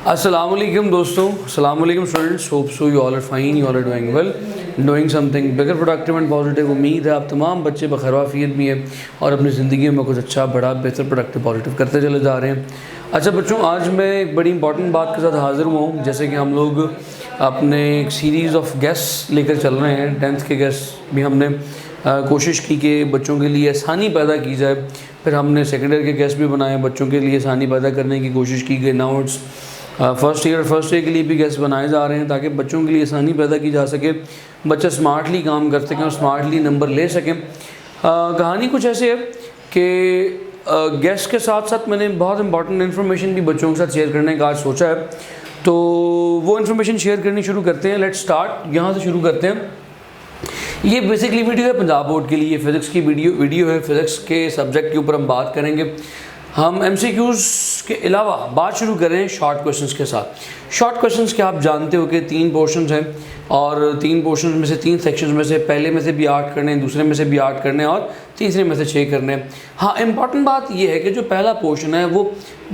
Assalamualaikum दोस्तों, Assalamualaikum students, hope so you all are fine, you all are doing well, doing something bigger productive and positive. उम्मीद है आप तमाम बच्चे बखैर भी हैं और अपनी ज़िंदगी में कुछ अच्छा बड़ा बेहतर प्रोडक्टिव पॉजिटिव करते चले जा रहे हैं। अच्छा बच्चों, आज मैं एक बड़ी इंपॉर्टेंट बात के साथ हाज़िर हुआ हूँ। जैसे कि हम लोग अपने एक सीरीज़ ऑफ गेस्ट लेकर चल रहे हैं, 10th के गेस्ट भी हमने कोशिश की कि बच्चों के लिए आसानी पैदा की जाए। फिर हमने सेकेंडरी के गेस्ट भी बनाए, बच्चों के लिए आसानी पैदा करने की कोशिश की गई। नाउ इट्स फर्स्ट ईयर के लिए भी गेस्ट बनाए जा रहे हैं ताकि बच्चों के लिए आसानी पैदा की जा सके, बच्चे स्मार्टली काम कर सकें और स्मार्टली नंबर ले सकें। कहानी कुछ ऐसे है कि गेस्ट के साथ साथ मैंने बहुत इंपॉर्टेंट इन्फॉर्मेशन भी बच्चों के साथ शेयर करने का आज सोचा है, तो वो इन्फॉर्मेशन शेयर करनी शुरू करते हैं। लेट्स स्टार्ट, यहाँ से शुरू करते हैं। ये बेसिकली वीडियो है पंजाब बोर्ड के लिए, फिज़िक्स की वीडियो है। फिज़िक्स के सब्जेक्ट के ऊपर हम बात करेंगे। हम MCQs के अलावा बात शुरू करें शॉर्ट क्वेश्चंस के साथ। शॉर्ट क्वेश्चंस के आप जानते हो कि 3 पोर्शंस हैं और 3 पोर्शंस में से 3 सेक्शंस में से पहले में से भी 8 करने हैं, दूसरे में से भी 8 करने हैं और तीसरे में से 6 करने हैं। हाँ, इंपॉर्टेंट बात यह है कि जो पहला पोर्शन है वो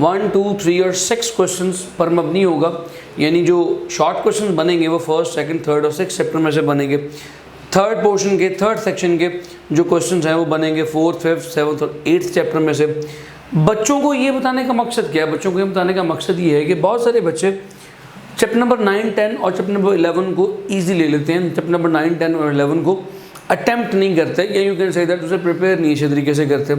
1, 2, 3 और 6 क्वेश्चंस पर मबनी होगा। यानी जो शॉर्ट क्वेश्चन बनेंगे वो 1st, 2nd, 3rd और 6th चैप्टर में से बनेंगे। थर्ड पोर्शन के 3rd सेक्शन के जो क्वेश्चंस हैं वो बनेंगे 4th, 5th, 7th और 8th चैप्टर में से। बच्चों को ये बताने का मकसद क्या है? बच्चों को ये बताने का मकसद ये है कि बहुत सारे बच्चे चैप्टर नंबर 9, 10 और चैप्टर नंबर 11 को ईजी ले लेते हैं, चैप्टर नंबर 9, 10 और 11 को अटैम्प्ट नहीं करते, या यू कैन से दैट उसे प्रिपेयर नहीं अच्छे तरीके से करते।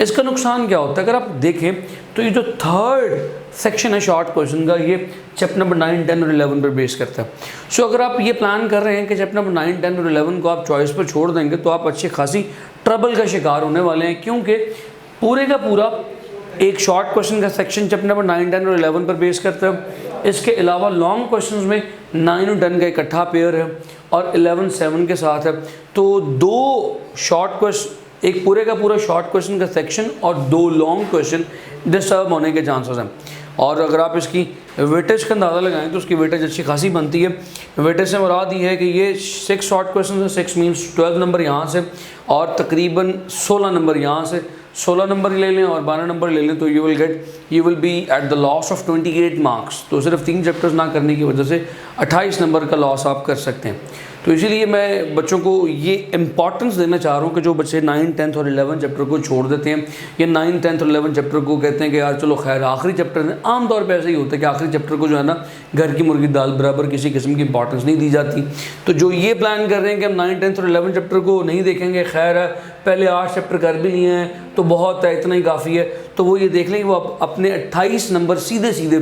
इसका नुकसान क्या होता है? अगर आप देखें तो ये जो 3rd सेक्शन है शॉर्ट क्वेश्चन का, ये चैप्टर नंबर 9, 10 और 11 पर बेस करता है। सो अगर आप ये प्लान कर रहे हैं कि चैप्टर नंबर 9, 10 और 11 को आप चॉइस पर छोड़ देंगे तो आप अच्छी खासी ट्रबल का शिकार होने वाले हैं, क्योंकि पूरे का पूरा एक शॉर्ट क्वेश्चन का सेक्शन चैप्टर नंबर 9, 10 और 11 पर बेस करता है। इसके अलावा लॉन्ग क्वेश्चंस में 9 और 10 का इकट्ठा पेयर है और 11 7 के साथ है। तो 2 शॉर्ट क्वेश्चन, एक पूरे का पूरा शॉर्ट क्वेश्चन का सेक्शन और 2 लॉन्ग क्वेश्चन डिस्टर्ब होने के चांसेस हैं। और अगर आप इसकी वेटेज का अंदाज़ा लगाएं तो उसकी वेटेज अच्छी खासी बनती है। वेटेज से मुराद ये है कि ये 6 शॉर्ट क्वेश्चन है, 6 मीन्स 12 नंबर यहाँ से और तकरीबन 16 नंबर यहाँ से। 16 नंबर ले लें और 12 नंबर ले लें तो you will be at the loss of 28 marks. तो सिर्फ 3 चैप्टर्स ना करने की वजह से 28 नंबर का लॉस आप कर सकते हैं। तो इसीलिए मैं बच्चों को ये इंपॉर्टेंस देना चाह रहा हूँ कि जो बच्चे 9, 10 और 11 चैप्टर को छोड़ देते हैं, या 9, 10 और 11 चैप्टर को कहते हैं कि यार चलो खैर आखिरी चैप्टर है। आमतौर पे ऐसा ही होता है कि आखिरी चैप्टर को जो है ना घर की मुर्गी दाल बराबर किसी किस्म की इंपॉर्टेंस नहीं दी जाती। तो जो ये प्लान कर रहे हैं कि हम 9, 10 और 11 चैप्टर को नहीं देखेंगे, खैर है पहले 8 चैप्टर कर भी लिए हैं तो बहुत है, इतना ही काफ़ी है, तो वो ये देख लें कि वो अपने 28 नंबर सीधे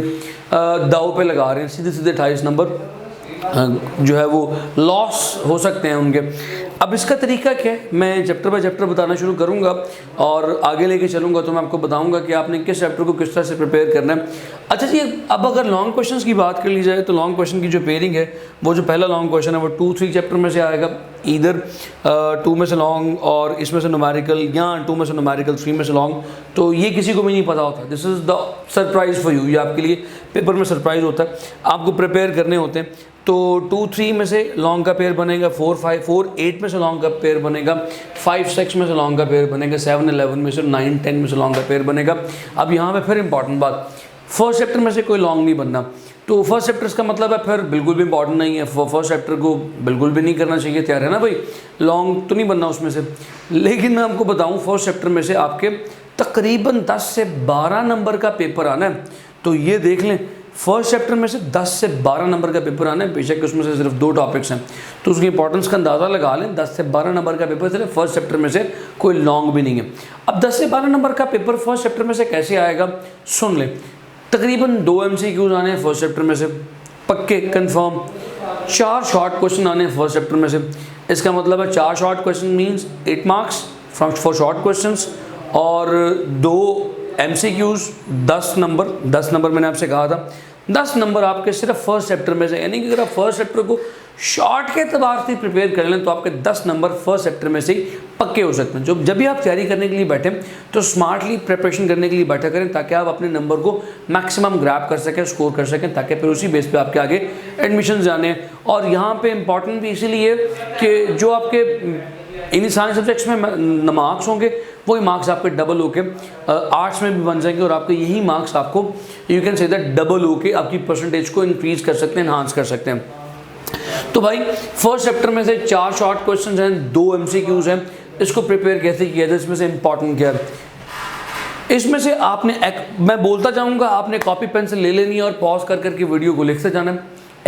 दाव पे लगा रहे हैं। सीधे 28 नंबर जो है वो लॉस हो सकते हैं उनके। अब इसका तरीका क्या है, मैं चैप्टर बाय चैप्टर बताना शुरू करूंगा और आगे लेके चलूंगा तो मैं आपको बताऊंगा कि आपने किस चैप्टर को किस तरह से प्रिपेयर करना है। अच्छा जी, अब अगर लॉन्ग क्वेश्चंस की बात कर ली जाए तो लॉन्ग क्वेश्चन की जो पेयरिंग है, वो जो पहला लॉन्ग क्वेश्चन है वो 2, 3 चैप्टर में से आएगा। इधर 2 में से लॉन्ग और इसमें से न्यूमेरिकल, या 2 में से न्यूमेरिकल, 3 में से लॉन्ग। तो ये किसी को भी नहीं पता होता। This is the surprise for you. ये आपके लिए पेपर में सरप्राइज़ होता है, आपको प्रिपेयर करने होते हैं। तो 2, 3 में से लॉन्ग का पेयर बनेगा, 4, 8 में से लॉन्ग का पेयर बनेगा, 5, 6 में से लॉन्ग का पेयर बनेगा, 7, 11 में से, 9, 10 में से लॉन्ग का पेयर बनेगा। अब यहाँ पे फिर इंपॉर्टेंट बात, फर्स्ट चैप्टर में से कोई लॉन्ग नहीं बनना। तो फर्स्ट चैप्टर का मतलब है फिर बिल्कुल भी इंपॉर्टेंट नहीं है, फर्स्ट चैप्टर को बिल्कुल भी नहीं करना चाहिए, तैयार है ना भाई, लॉन्ग तो नहीं बनना उसमें से। लेकिन मैं आपको बताऊँ, फर्स्ट चैप्टर में से आपके तकरीबन 10 से 12 नंबर का पेपर आना है। तो ये देख लें, फर्स्ट चैप्टर में से 10 से 12 नंबर का पेपर आना है। बेशक उसमें से सिर्फ 2 टॉपिक्स हैं, तो उसकी इंपॉर्टेंस का अंदाज़ा लगा लें। 10 से 12 नंबर का पेपर सिर्फ फर्स्ट चैप्टर में से, कोई लॉन्ग भी नहीं है। अब 10 से 12 नंबर का पेपर फर्स्ट चैप्टर में से कैसे आएगा, सुन लें। तकरीबन 2 MCQs आने हैं फर्स्ट चैप्टर में से, पक्के कन्फर्म। 4 शॉर्ट क्वेश्चन आने हैं फर्स्ट चैप्टर में से। इसका मतलब है 4 short question means 8 marks for short question, और 2 MCQs 10 नंबर मैंने आपसे कहा था, 10 नंबर आपके सिर्फ फर्स्ट चैप्टर में से। यानी कि अगर आप फर्स्ट चैप्टर को शॉर्ट के एतबार से प्रिपेयर कर लें तो आपके 10 नंबर फर्स्ट चैप्टर में से ही पक्के हो सकते हैं। जब भी आप तैयारी करने के लिए बैठें तो स्मार्टली प्रिपरेशन करने के लिए बैठा करें, ताकि आप अपने नंबर को मैक्सिमम ग्रैब कर सकें, स्कोर कर सकें, ताकि फिर उसी बेस पे आपके आगे एडमिशन जाने। और यहाँ पे इम्पॉर्टेंट भी इसीलिए कि जो आपके इन सारे सब्जेक्ट्स में मार्क्स होंगे वही मार्क्स आपके डबल होके आर्ट्स में भी बन जाएंगे और आपके यही मार्क्स आपको you can say that double होके आपकी परसेंटेज को इंक्रीज कर सकते हैं, इन्हांस कर सकते हैं। तो भाई फर्स्ट चैप्टर में से 4 शॉर्ट क्वेश्चन हैं, 2 MCQs हैं। इसको प्रिपेयर कैसे किया जाए, इसमें से इंपॉर्टेंट क्या है, इसमें से आपने मैं बोलता जाऊंगा, आपने कॉपी पेंसिल ले लेनी है और पॉज कर करके वीडियो को लिखते जाना है।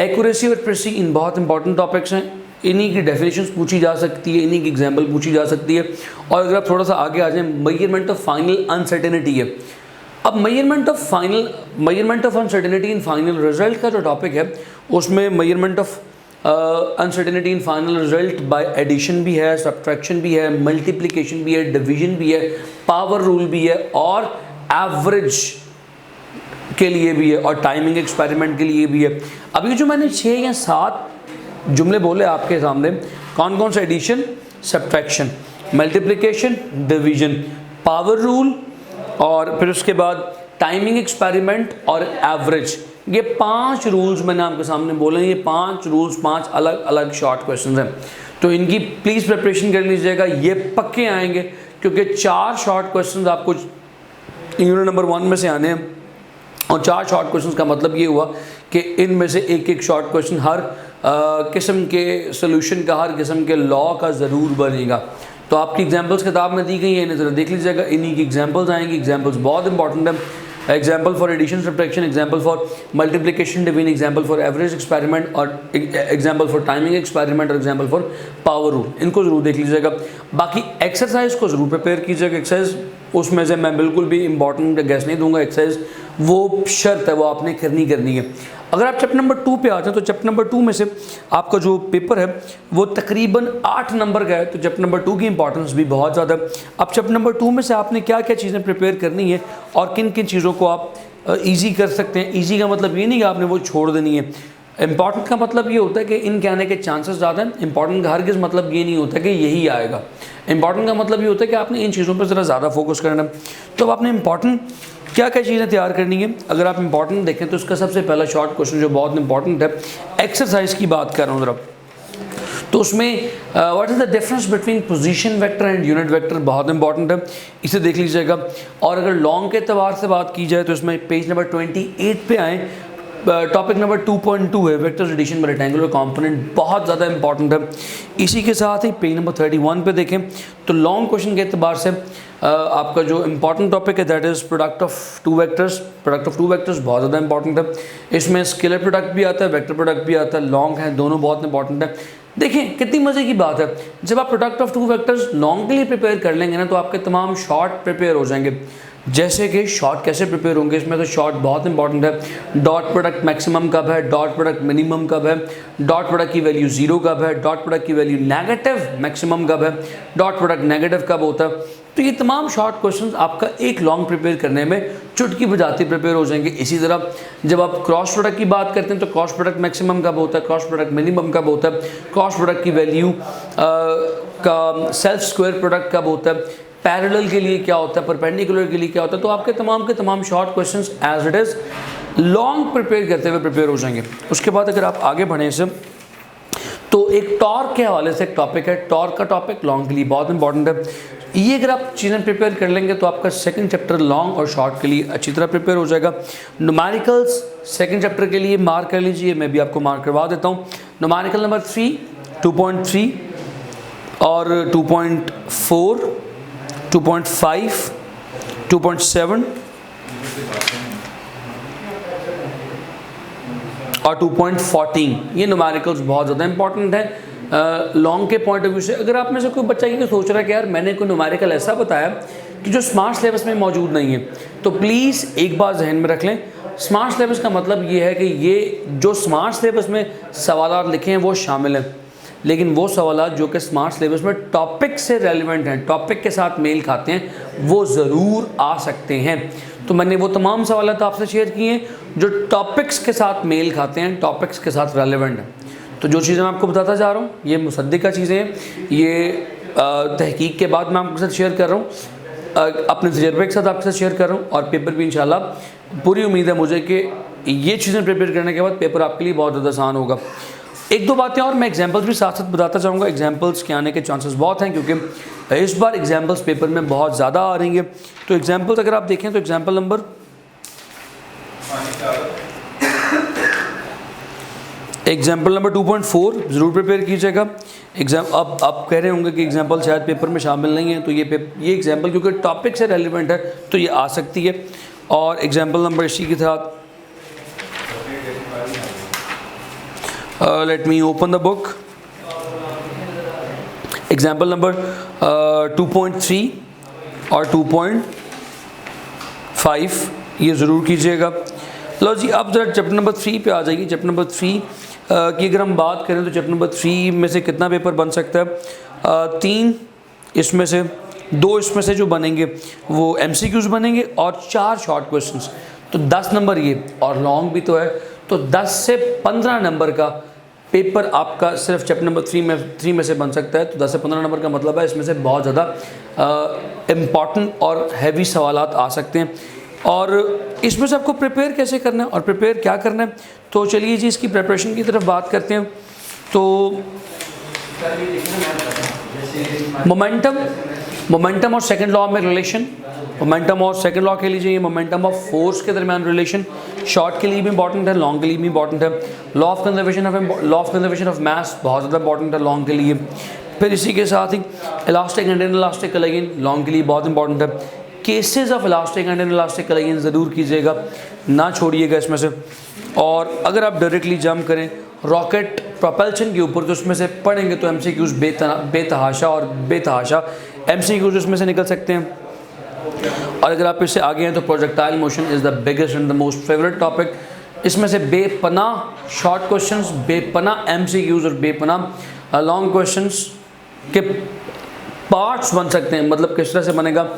एक्यूरेसी और प्रेसिशन इन बहुत इंपॉर्टेंट टॉपिक्स हैं, इन्हीं की डेफिनेशंस पूछी जा सकती है, इन्हीं की एग्जाम्पल पूछी जा सकती है। और अगर आप थोड़ा सा आगे आ जाएं, मेजरमेंट ऑफ फाइनल अनसर्टेनिटी है। अब measurement of uncertainty in final result का जो टॉपिक है, उसमें measurement of uncertainty in final result by addition भी है, सब्ट्रैक्शन भी है, मल्टीप्लिकेशन भी है, डिवीजन भी है, पावर रूल भी है और एवरेज के लिए भी है और टाइमिंग एक्सपेरिमेंट के लिए भी है। अभी जो मैंने 6 या 7 जुमले बोले आपके सामने, कौन कौन से, addition, subtraction, multiplication, division, power rule और फिर उसके बाद टाइमिंग एक्सपेरिमेंट और एवरेज, ये 5 रूल्स मैंने आपके सामने बोले। ये 5 रूल्स 5 अलग अलग शॉर्ट क्वेश्चंस हैं, तो इनकी प्लीज़ प्रिपरेशन कर लीजिएगा, ये पक्के आएंगे क्योंकि 4 शॉर्ट क्वेश्चंस आपको यूनिट नंबर 1 में से आने हैं। और 4 शॉर्ट क्वेश्चंस का मतलब ये हुआ कि इनमें से एक शॉर्ट क्वेश्चन हर किस्म के सोल्यूशन का, हर किस्म के लॉ का ज़रूर बनेगा। तो आपकी एग्जाम्पल्स किताब में दी गई है, इन्हें ज़रा देख लीजिएगा, इन्हीं की एग्जाम्पल्स आएंगी। एग्जाम्पल्स बहुत इंपॉर्टेंट है, example for addition subtraction, example for multiplication division, example for average experiment और एग्जाम्पल फॉर टाइमिंग एक्सपेरिमेंट और एग्जाम्पल फॉर पावर रूल, इनको ज़रूर देख लीजिएगा। बाकी एक्सरसाइज को ज़रूर प्रिपेयर कीजिएगा। एक्सरसाइज उसमें से मैं बिल्कुल भी इंपॉर्टेंट गैस नहीं दूंगा, एक्सरसाइज वो शर्त है, वो आपने करनी है। अगर आप चैप्टर नंबर 2 पे आ जाए तो चैप्टर नंबर 2 में से आपका जो पेपर है वो तकरीबन 8 नंबर का है, तो चैप्टर नंबर 2 की इंपॉर्टेंस भी बहुत ज़्यादा है। अब चैप्टर नंबर 2 में से आपने क्या क्या चीज़ें प्रिपेयर करनी है और किन किन चीज़ों को आप ईजी कर सकते हैं। ईजी का मतलब ये नहीं कि आपने वो छोड़ देनी है, इंपॉर्टेंट का मतलब ये होता है कि इनके आने के चांसेस ज़्यादा हैं। इंपॉर्टेंट का हरगिज़ मतलब ये नहीं होता कि यही आएगा। इंपॉर्टेंट का मतलब ये होता है कि आपने इन चीज़ों पर ज़रा ज़्यादा फोकस करना है। तो अब आपने इंपॉर्टेंट क्या क्या चीज़ें तैयार करनी है। अगर आप इंपॉर्टेंट देखें तो इसका सबसे पहला शॉर्ट क्वेश्चन जो बहुत इंपॉर्टेंट है, एक्सरसाइज की बात कर रहा हूँ ज़रा, तो उसमें what is the difference between position vector and unit vector, बहुत इंपॉर्टेंट है, इसे देख लीजिएगा। और अगर लॉन्ग के एतबार से बात की जाए तो इसमें पेज नंबर 28 पे आएँ, टॉपिक नंबर 2.2 है वेक्टर्स एडिशन में रेक्टेंगुलर कंपोनेंट, बहुत ज़्यादा इंपॉर्टेंट है। इसी के साथ ही पेज नंबर 31 पे देखें तो लॉन्ग क्वेश्चन के एतबार से आपका जो इंपॉर्टेंट टॉपिक है that is product of two vectors. Product of two vectors बहुत ज़्यादा इंपॉर्टेंट है, इसमें स्केलर प्रोडक्ट भी आता है, वेक्टर प्रोडक्ट भी आता है, लॉन्ग है, दोनों बहुत इंपॉर्टेंट है। देखें कितनी मज़े की बात है, जब आप product of two vectors long के लिए प्रिपेयर कर लेंगे ना तो आपके तमाम शॉर्ट प्रिपेयर हो जाएंगे। जैसे कि शॉर्ट कैसे प्रिपेयर होंगे, इसमें तो शॉर्ट बहुत इंपॉर्टेंट है। डॉट प्रोडक्ट मैक्सिमम कब है, डॉट प्रोडक्ट मिनिमम कब है, डॉट प्रोडक्ट की वैल्यू 0 कब है, डॉट प्रोडक्ट की वैल्यू नेगेटिव मैक्सिमम कब है, डॉट प्रोडक्ट नेगेटिव कब होता है। तो ये तमाम शॉर्ट क्वेश्चंस आपका एक लॉन्ग प्रिपेयर करने में चुटकी बजाती प्रिपेयर हो जाएंगे। इसी तरह जब आप क्रॉस प्रोडक्ट की बात करते हैं तो क्रॉस प्रोडक्ट मैक्सिमम कब होता है, क्रॉस प्रोडक्ट मिनिमम कब होता है, क्रॉस प्रोडक्ट की वैल्यू का सेल्फ स्क्वायर प्रोडक्ट कब होता है, पैरेलल के लिए क्या होता है, परपेंडिकुलर के लिए क्या होता है। तो आपके तमाम short questions as it is long prepare करते हुए प्रिपेयर हो जाएंगे। उसके बाद अगर आप आगे बढ़ें से तो एक टॉर्क के हवाले से एक टॉपिक है, टॉर्क का टॉपिक लॉन्ग के लिए बहुत इंपॉर्टेंट है। ये अगर आप चीज़ें प्रिपेयर कर लेंगे तो आपका सेकंड चैप्टर लॉन्ग और शॉर्ट के लिए अच्छी तरह प्रिपेयर हो जाएगा। न्यूमेरिकल्स सेकंड चैप्टर के लिए मार्क कर लीजिए, मैं भी आपको मार्क करवा देता हूँ। न्यूमेरिकल नंबर 3, 2.3 और 2.4, 2.5, 2.7 और 2.14, ये न्यूमेरिकल्स बहुत ज़्यादा इंपॉर्टेंट है लॉन्ग के पॉइंट ऑफ व्यू से। अगर आप में से कोई बच्चा ये सोच रहा है कि यार मैंने कोई न्यूमेरिकल ऐसा बताया कि जो स्मार्ट सिलेबस में मौजूद नहीं है, तो प्लीज़ एक बात जहन में रख लें, स्मार्ट सिलेबस का मतलब ये है कि ये जो स्मार्ट सिलेबस में सवाल लिखे हैं वो शामिल हैं, लेकिन वो सवाल जो कि स्मार्ट सिलेबस में टॉपिक से रेलिवेंट हैं, टॉपिक के साथ मेल खाते हैं, वो ज़रूर आ सकते हैं। तो मैंने वो तमाम सवाल आपसे शेयर किए हैं जो टॉपिक्स के साथ मेल खाते हैं, टॉपिक्स के साथ रेलिवेंट हैं। तो जो चीज़ें मैं आपको बताता जा रहा हूँ ये मुसद्दिक़ा चीज़ें हैं, ये तहकीक के बाद मैं आपके साथ शेयर कर रहा हूँ, अपने तजर्बे के साथ आपके साथ शेयर कर रहा हूँ। और पेपर भी इंशाल्लाह पूरी उम्मीद है मुझे कि ये चीज़ें प्रिपेयर करने के बाद पेपर आपके लिए बहुत ज़्यादा आसान होगा। एक दो बातें और मैं एग्जांपल्स भी साथ साथ बताता चाहूँगा। एग्जांपल्स के आने के चांसेस बहुत हैं क्योंकि इस बार एग्जांपल्स पेपर में बहुत ज़्यादा आ रही हैं। तो एग्जांपल्स अगर आप देखें तो एग्जांपल नंबर 2.4 ज़रूर प्रिपेयर कीजिएगा। अब आप कह रहे होंगे कि एग्जांपल शायद पेपर में शामिल नहीं है, तो ये एग्जांपल क्योंकि टॉपिक से रेलिवेंट है तो ये आ सकती है। और एग्जांपल नंबर इसी के साथ let me open the book. Example number 2.3 और 2.5 ये ज़रूर कीजिएगा। लो जी, अब जरा चैप्टर नंबर 3 पे आ जाइए। चैप्टर नंबर 3 की अगर हम बात करें तो चैप्टर नंबर 3 में से कितना पेपर बन सकता है? 3 इसमें से 2 इसमें से जो बनेंगे वो MCQs बनेंगे और 4 शॉर्ट क्वेश्चंस। तो 10 नंबर ये, और लॉन्ग भी तो है, तो 10 से 15 नंबर का पेपर आपका सिर्फ चैप्टर नंबर 3 में से बन सकता है। तो 10 से 15 नंबर का मतलब है इसमें से बहुत ज़्यादा इम्पॉर्टेंट और हैवी सवालात आ सकते हैं। और इसमें से आपको प्रिपेयर कैसे करना है और प्रिपेयर क्या करना है, तो चलिए जी इसकी प्रिपरेशन की तरफ बात करते हैं। तो मोमेंटम और सेकंड लॉ में रिलेशन, मोमेंटम और सेकंड लॉ के लिए ये मोमेंटम ऑफ फोर्स के दरमियान रिलेशन शॉर्ट के लिए भी इंपॉर्टेंट है, लॉन्ग के लिए भी इंपॉर्टेंट है। Law of conservation of mass बहुत ज़्यादा इंपॉर्टेंट है लॉन्ग के लिए। फिर इसी के साथ ही elastic and inelastic collision long के लिए बहुत इंपॉर्टेंट है। Cases of elastic and inelastic collision ज़रूर कीजिएगा, ना छोड़िएगा इसमें से। और अगर आप डायरेक्टली जंप करें रॉकेट प्रोपल्शन के ऊपर तो उसमें से पढ़ेंगे तो MCQs बेतहाशा MCQs उसमें से निकल सकते हैं। और अगर आप इससे आगे हैं तो projectile motion is the biggest and the most favourite topic. इसमें से बेपनाह शॉर्ट क्वेश्चंस, बेपनाह MCQs और बेपनाह लॉन्ग क्वेश्चंस के पार्ट्स बन सकते हैं। मतलब किस तरह से बनेगा,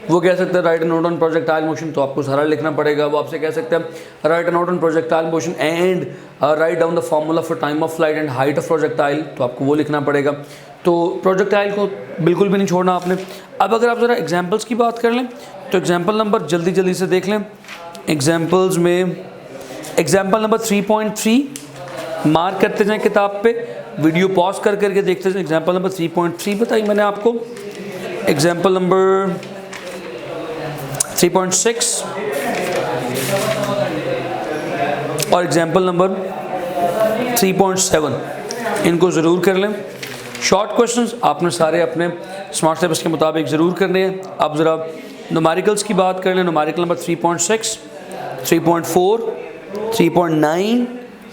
वो कह सकते हैं right a note on projectile motion, तो आपको सारा लिखना पड़ेगा। वो आपसे कह सकते हैं right a note on projectile motion and write down the formula for time of flight and height of projectile, तो आपको वो लिखना पड़ेगा। तो प्रोजेक्टाइल को बिल्कुल भी नहीं छोड़ना आपने। अब अगर आप ज़रा एग्जाम्पल्स की बात कर लें तो एग्जाम्पल नंबर जल्दी से देख लें। एग्जाम्पल्स में एग्जाम्पल नंबर 3.3 मार्क करते जाएँ किताब पे, वीडियो पॉज करके देखते जाएँ। एग्जाम्पल नंबर 3.3 बताई मैंने आपको। एग्जाम्पल नंबर 3.6 और एग्जाम्पल नंबर 3.7 इनको ज़रूर कर लें। शॉर्ट क्वेश्चंस आपने सारे अपने स्मार्ट सिलेबस के मुताबिक ज़रूर करने हैं। अब ज़रा न्यूमेरिकल्स की बात कर लें। न्यूमेरिकल नंबर 3.6, 3.4, 3.9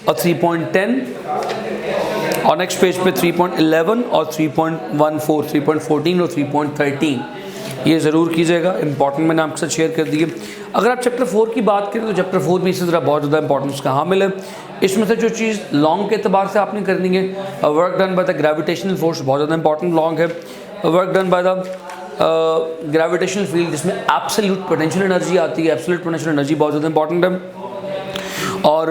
और 3.10 और नेक्स्ट पेज पे 3.11 और 3.14, 3.14 और 3.13 ये ज़रूर कीजिएगा। इंपॉर्टेंट मैंने आपके साथ शेयर कर दिए। अगर आप चैप्टर 4 की बात करें तो चैप्टर 4 में इसी तरह बहुत ज़्यादा इंपॉर्टेंस कहाँ मिले। इसमें से जो चीज़ लॉन्ग के अतबार से आपने करनी है, work done by the gravitational force बहुत ज़्यादा इंपॉर्टेंट लॉन्ग है। Work done by the gravitational field जिसमें एब्सोल्यूट पोटेंशियल एनर्जी आती है, एब्सोल्यूट पोटेंशियल एनर्जी बहुत ज़्यादा इंपॉर्टेंट है। और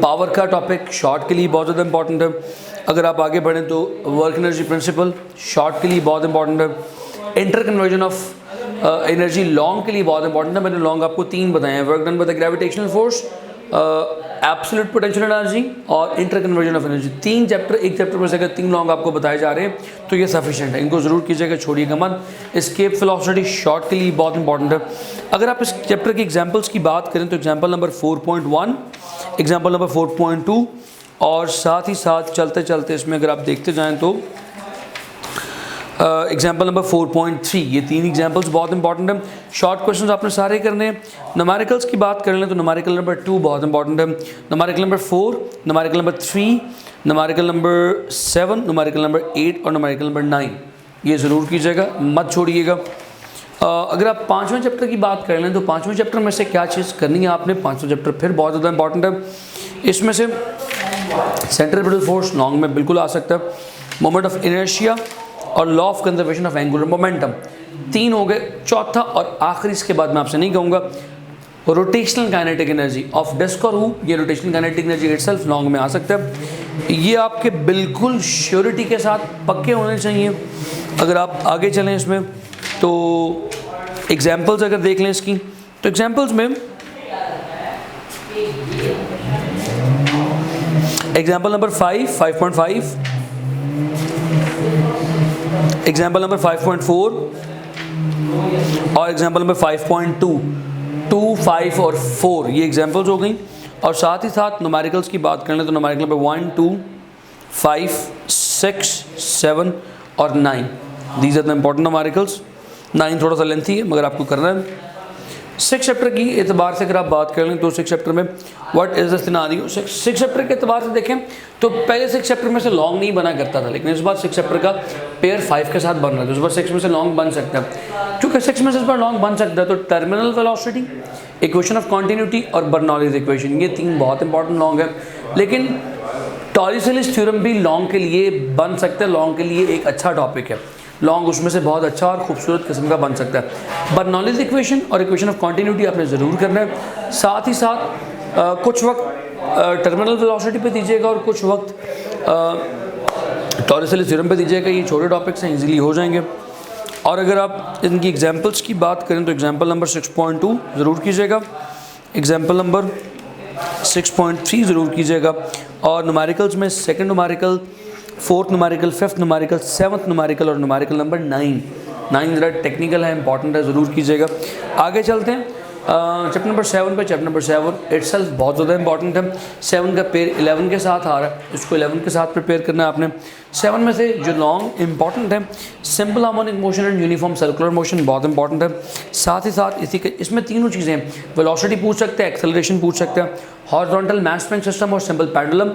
पावर का टॉपिक शॉर्ट के लिए बहुत ज़्यादा इंपॉर्टेंट है। अगर आप आगे बढ़ें तो वर्क एनर्जी प्रिंसिपल शॉर्ट के लिए बहुत इंपॉर्टेंट है। Inter conversion of energy long के लिए बहुत इंपॉर्टेंट है। मैंने लॉन्ग आपको 3 बताए हैं, work done by the gravitational force, absolute potential energy और interconversion of energy. 3 chapter, एक चैप्टर में से अगर 3 लॉन्ग आपको बताए जा रहे हैं तो ये सफिशिएंट है, इनको ज़रूर कीजिएगा, छोड़िएगा मत। एस्केप वेलोसिटी शॉर्ट के लिए बहुत इंपॉर्टेंट है। अगर आप इस चैप्टर की एग्जाम्पल्स की बात करें तो एग्जाम्पल नंबर 4.1, एग्जाम्पल नंबर 4.2 और साथ ही साथ चलते चलते इसमें अगर आप देखते जाएँ तो एग्जाम्पल नंबर 4.3, ये 3 एग्जाम्पल्स बहुत इंपॉर्टेंट हैं। शॉर्ट क्वेश्चंस आपने सारे करने हैं। न्यूमेरिकल्स की बात कर लें तो न्यूमेरिकल नंबर 2 बहुत इंपॉर्टेंट है। Numerical number 4, numerical number 3, numerical number 7, numerical number 8 और न्यूमेरिकल नंबर 9 ये ज़रूर कीजिएगा, मत छोड़िएगा। अगर आप 5वें चैप्टर की बात कर लें तो 5वें चैप्टर में से क्या चीज़ करनी है आपने, 5वां चैप्टर फिर बहुत ज़्यादा इंपॉर्टेंट है। इसमें से सेंट्रीपिटल फोर्स लॉन्ग में बिल्कुल आ सकता है, मोमेंट ऑफ इनर्शिया और law of conservation of angular momentum 3 हो गए। चौथा और आखिरी इसके बाद मैं आपसे नहीं कहूँगा, rotational kinetic energy of disc और हूप, ये rotational kinetic energy itself long में आ सकता है। ये आपके बिल्कुल श्योरिटी के साथ पक्के होने चाहिए। अगर आप आगे चलें इसमें तो एग्जाम्पल्स अगर देख लें इसकी तो एग्जाम्पल्स में एग्जाम्पल नंबर 5.5, एग्जाम्पल नंबर 5.4 और एग्जाम्पल नंबर 5.2, 2, 5 और 4 ये एग्जाम्पल्स हो गई। और साथ ही साथ न्यूमेरिकल्स की बात कर लें तो न्यूमेरिकल नंबर 1, 2, 5, 6, 7 और 9, these are the important numericals. 9 थोड़ा सा लेंथी है मगर आपको करना है। 6 चैप्टर की एतबार से अगर आप बात कर लें तो 6 चैप्टर में what is the scenario, 6 chapter के एतबार से देखें तो पहले 6 चैप्टर में से लॉन्ग नहीं बना करता था, लेकिन इस बार 6 चैप्टर का पेयर 5 के साथ बन रहा है, तो इस बार 6 में से लॉन्ग बन सकता है। क्योंकि 6 में से इस बार लॉन्ग बन सकता है तो terminal velocity, equation of continuity और बर्नौलीज इक्वेशन, ये 3 बहुत इंपॉर्टेंट लॉन्ग है। लेकिन टॉरिसेलिस थ्योरम भी लॉन्ग के लिए बन सकता है, लॉन्ग के लिए एक अच्छा टॉपिक है, लॉन्ग उसमें से बहुत अच्छा और खूबसूरत किस्म का बन सकता है। बर्नौलीज इक्वेशन और इक्वेशन ऑफ कॉन्टिन्यूटी आपने ज़रूर करना है। साथ ही साथ कुछ वक्त टर्मिनल वेलोसिटी पे दीजिएगा और कुछ वक्त टॉरिसेलिस थ्योरम पे दीजिएगा। ये छोटे टॉपिक्स हैं, इजीली हो जाएंगे। और अगर आप इनकी एग्जांपल्स की बात करें तो एग्जांपल नंबर 6.2 ज़रूर कीजिएगा, एग्जांपल नंबर 6.3 ज़रूर कीजिएगा। और न्यूमेरिकल्स में second numerical, fourth numerical, fifth numerical, seventh numerical और न्यूमेरिकल नंबर 9 ज़रा टेक्निकल है, इंपॉर्टेंट है, ज़रूर कीजिएगा। आगे चलते हैं चैप्टर नंबर 7 पे। चैप्टर नंबर 7 इटसेल्फ बहुत ज़्यादा इंपॉर्टेंट है। 7 का पेयर 11 के साथ आ रहा है, इसको 11 के साथ प्रिपेयर करना है आपने। 7 में से जो लॉन्ग इंपॉर्टेंट है, simple harmonic motion and uniform circular motion बहुत इंपॉर्टेंट है। साथ ही साथ इसी के इसमें तीनों चीज़ें हैं, वेलोसिटी पूछ सकते हैं, एक्सेलरेशन पूछ सकते हैं, हॉरिजॉन्टल मास स्प्रिंग सिस्टम और सिंपल पेंडुलम।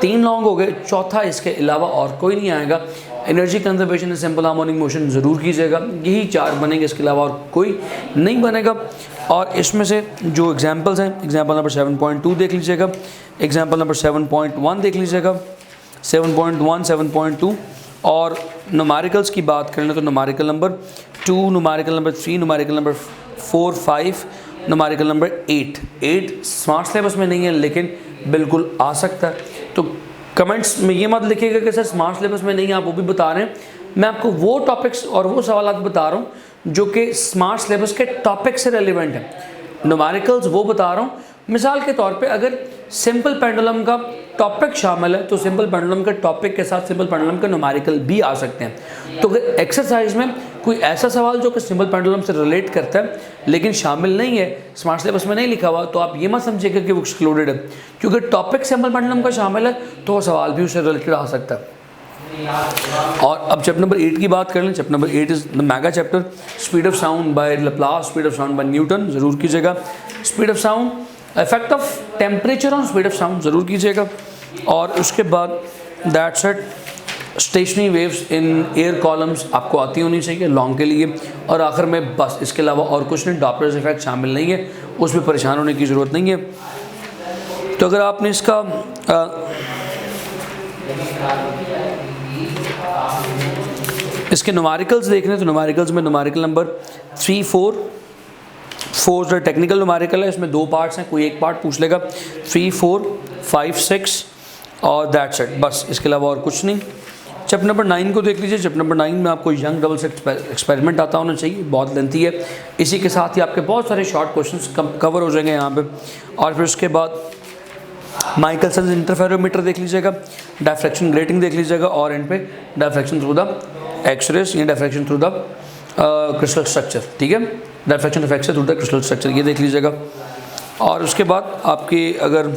3 लॉन्ग हो गए, चौथा इसके अलावा और कोई नहीं आएगा। Energy conservation and simple harmonic motion ज़रूर कीजिएगा, यही 4 बनेंगे, इसके अलावा और कोई नहीं बनेगा। और इसमें से जो एग्जांपल्स हैं, एग्जांपल नंबर 7.2 देख लीजिएगा, एग्जांपल नंबर 7.1 देख लीजिएगा, 7.1, 7.2। और न्यूमेरिकल्स की बात करें तो numerical number 2, numerical number 3, numerical number 4, 5, numerical number 8 smart syllabus में नहीं है लेकिन बिल्कुल आ सकता है। तो कमेंट्स में ये मत लिखिएगा कि सर स्मार्ट सिलेबस में नहीं है, आप वो भी बता रहे हैं। मैं आपको वो टॉपिक्स और वो सवाल बता रहा हूँ जो कि स्मार्ट सिलेबस के टॉपिक से रेलिवेंट है। न्यूमेरिकल्स वो बता रहा हूँ, मिसाल के तौर पे अगर सिंपल पेंडुलम का टॉपिक शामिल है तो सिंपल पेंडुलम के टॉपिक के साथ सिंपल पेंडुलम के न्यूमेरिकल भी आ सकते हैं। तो अगर एक्सरसाइज में कोई ऐसा सवाल जो कि सिंपल पेंडुलम से रिलेट करता है लेकिन शामिल नहीं है, स्मार्ट सिलेबस में नहीं लिखा हुआ, तो आप ये मत समझिएगा कि वो एक्सक्लूडेड है, क्योंकि टॉपिक सिंपल पेंडुलम का शामिल है तो वो सवाल भी उससे रिलेटेड आ सकता है। और अब चैप्टर नंबर 8 की बात कर लें। Chapter number 8 is the mega chapter, speed of sound bye Laplace, speed of sound bye Newton, ज़रूर कीजिएगा। Speed of sound, effect of temperature on speed of sound ज़रूर कीजिएगा। और उसके बाद that's it, stationery waves in air columns आपको आती होनी चाहिए लॉन्ग के लिए। और आखिर में बस इसके अलावा और कुछ नहीं, डॉपलर इफेक्ट शामिल नहीं है, उसमें परेशान होने की ज़रूरत नहीं है। तो अगर आपने इसका इसके न्यूमेरिकल्स देख रहे हैं तो न्यूमेरिकल्स में न्यूमेरिकल नंबर 3, 4 जो टेक्निकल न्यूमेरिकल है, इसमें 2 पार्ट्स हैं, कोई एक पार्ट पूछ लेगा। 3, 4, 5, 6 और दैट्स इट, बस इसके अलावा और कुछ नहीं। चैप्टर नंबर 9 को देख लीजिए। चैप्टर नंबर 9 में आपको यंग डबल्स एक्सपेरिमेंट आता होना चाहिए, बहुत लेंथी है। इसी के साथ ही आपके बहुत सारे शॉर्ट क्वेश्चंस कवर हो जाएंगे यहाँ पे। और फिर उसके बाद माइकलसन इंटरफेरोमीटर देख लीजिएगा, डायफ्रैक्शन ग्रेटिंग देख लीजिएगा और एंड पे डायफ्रैक्शन थ्रू द एक्सरेस या diffraction through the crystal structure, ठीक है, diffraction effect through the crystal structure, ये देख लीजिएगा। और उसके बाद आपकी अगर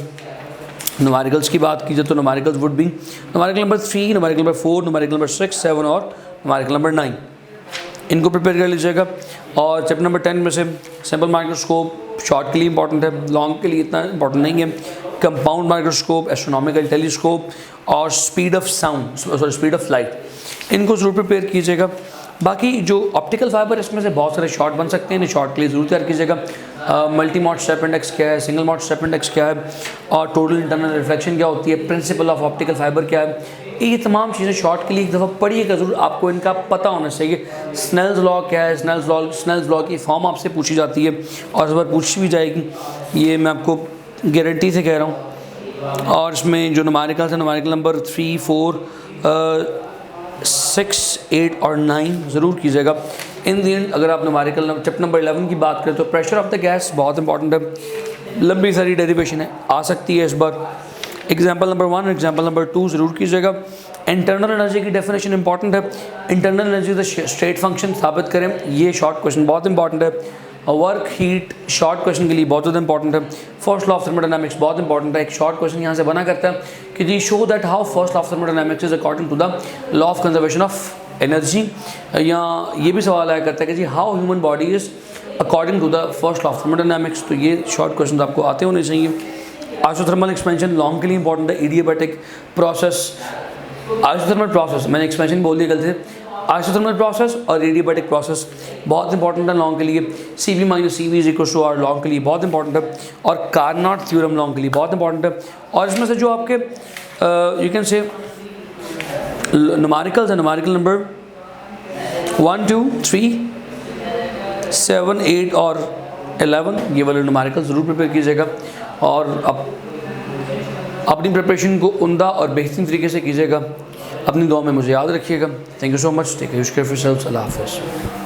न्यूमेरिकल्स की बात कीजिए तो numericals would be numerical number 3, numerical number 4, numerical number 6, 7 और न्यूमेरिकल नंबर 9, इनको प्रिपेयर कर लीजिएगा। और चैप्टर नंबर 10 में से सिंपल माइक्रोस्कोप शॉर्ट के लिए इंपॉर्टेंट है, लॉन्ग के लिए इतना इंपॉर्टेंट नहीं है। कंपाउंड माइक्रोस्कोप, एस्ट्रोनॉमिकल टेलीस्कोप और speed of sound, sorry speed of light, इनको ज़रूर प्रिपेयर कीजिएगा। बाकी जो ऑप्टिकल फाइबर, इसमें से बहुत सारे शॉर्ट बन सकते हैं, इन्हें शॉर्ट के लिए ज़रूर तैयार कीजिएगा। मल्टी मोड स्टेप इंडेक्स क्या है, सिंगल मोड स्टेप इंडेक्स क्या है, और टोटल इंटरनल रिफ्लेक्शन क्या होती है, प्रिंसिपल ऑफ ऑप्टिकल फाइबर क्या है, ये तमाम चीज़ें शॉर्ट के लिए एक दफ़ा पढ़िएगा ज़रूर, आपको इनका पता होना चाहिए। स्नेल्स लॉ क्या है, स्नेल्स लॉ की फॉर्म आपसे पूछी जाती है और इस बार पूछी भी जाएगी, ये मैं आपको गारंटी से कह रहा हूँ। और इसमें जो न्यूमेरिकल्स है, न्यूमेरिकल नंबर 3, 4, 6, 8 और 9 ज़रूर कीजिएगा। इन दी एंड अगर आप न्यूमेरिकल चैप्टर नंबर 11 की बात करें तो प्रेशर ऑफ द गैस बहुत इंपॉर्टेंट है, लंबी सारी डेरिवेशन है, आ सकती है इस बार। एग्जाम्पल नंबर 1, एग्जाम्पल नंबर 2 ज़रूर कीजिएगा। इंटरनल एनर्जी की डेफिनेशन इंपॉर्टेंट है। Internal energy the state function साबित करें, ये शॉर्ट क्वेश्चन बहुत इंपॉर्टेंट है। वर्क हीट शॉर्ट क्वेश्चन के लिए बहुत ज़्यादा इंपॉर्टेंट है। फर्स्ट लॉ ऑफ थर्मोडायनामिक्स बहुत इंपॉर्टेंट है। एक शॉर्ट क्वेश्चन यहाँ से बना करता है कि जी show that how first law of thermodynamics is according to the law of conservation of energy. या ये भी सवाल आया करता है कि जी how human body is according to the first law of thermodynamics. तो ये शॉर्ट क्वेश्चन आपको आते होने चाहिए। आइसोथर्मल एक्सपेंशन लॉन्ग के लिए इंपॉर्टेंट है। एडियाबैटिक प्रोसेस, आइसोथर्मल प्रोसेस, मैंने एक्सपेंशन बोल दिया गलती से। आइसोथर्मल प्रोसेस और एडियाबैटिक प्रोसेस बहुत इंपॉर्टेंट है लॉन्ग के लिए। CV minus CV is equal to R long के लिए बहुत इंपॉर्टेंट है। और कार्नोट थ्योरम लॉन्ग के लिए बहुत इंपॉर्टेंट है। और इसमें से जो आपके यू कैन से न्यूमेरिकल्स है, न्यूमेरिकल नंबर 1, 2, 3, 7, 8 और 11, ये वाले न्यूमेरिकल ज़रूर प्रिपेयर कीजिएगा। और अब अपनी प्रिपरेशन को उम्दा और बेहतरीन तरीके से कीजिएगा। अपनी दुआ में मुझे याद रखिएगा। Thank you so much. Take care of yourself. अल्लाह हाफ़िज़।